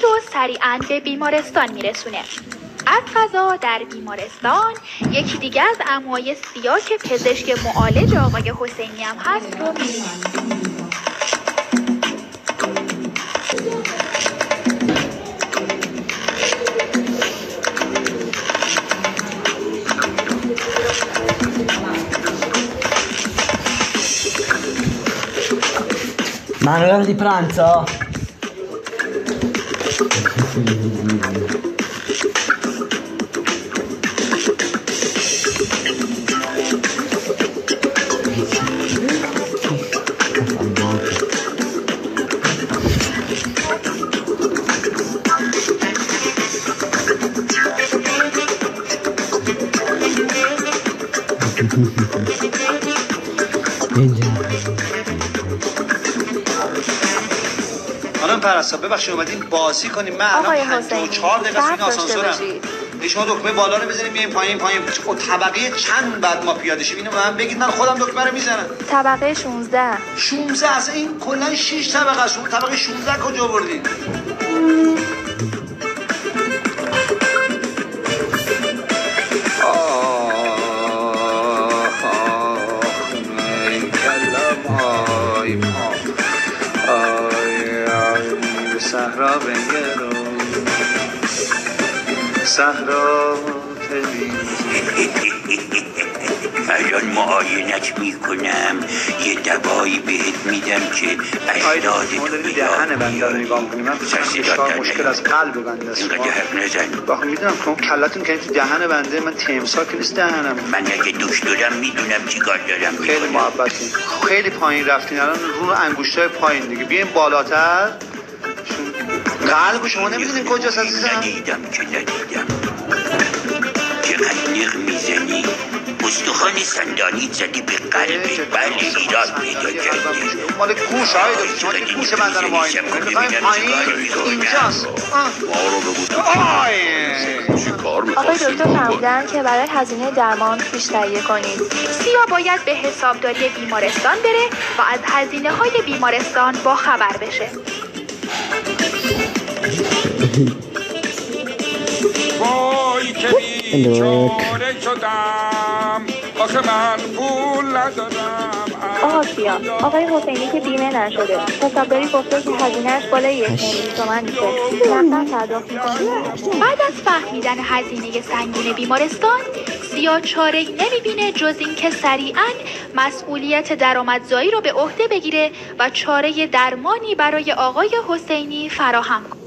رو سریعاً به بیمارستان میرسونه. از قضا در بیمارستان یکی دیگه از عموهای سیا که پزشک معالج آقای حسینی هم هست رو میبینیم. Manuel di pranzo? خانم پرستار ببخشید اومدین بازی کنیم. من الان 54 دقیقه این آسانسورم. شما دکمه بالا رو بزنید میایم پایین. خب طبقه چند بعد ما پیاده شیم اینو به من بگید، من خودم دکمه رو میزنم. طبقه 16. 16 اصلا این کلا 6 طبقه است. طبقه 16 کجا آوردین؟ صحرا بنگرم صحرا الان معاینت میکنم، یه دوایی بهت میدم که اشتاد تو دهن بنده رو نگاه میکنی. من فکرم مشکل از قلب بنده است. اینقدر حرف نزن. باخه میدونم که کلتون که تو دهن بنده، من تمساک نیست دهنم. من اگه دکترم میدونم چی کار دارم. خیلی محبتین، خیلی پایین رفتین. الان رو انگشتای پایین دیگه بیاین بالاتر. قلب شما نمیدونین کجاست عزیزم؟ ندیدم. چقدر نق میزنی؟ استخوان صندانی زدی به قلبی. بله ایراد پیدا کردی. مال گوش های دکتر، شما که گوش بنده رو ماهی میکنید پایین اینجاست. آقای دکتر فرمودن که برای هزینه درمان پیش تهیه کنید. سیا باید به حسابداری بیمارستان بره و از هزینه های بیمارستان با خبر بشه. وای که بیچاره شدم، آخه من پول ندارم. آقا سیا، آقای حسینی که بیمه نشده، حسابداری گفته که هزینه‌اش بالای 1 میلیون تومان میشه. نقداً پرداخت می‌کنید. بعد از فهمیدن هزینه سنگین بیمارستان، سیا چاره‌ای نمیبینه جز این که سریعاً مسئولیت درآمدزایی رو به عهده بگیره و چاره درمانی برای آقای حسینی فراهم کنه.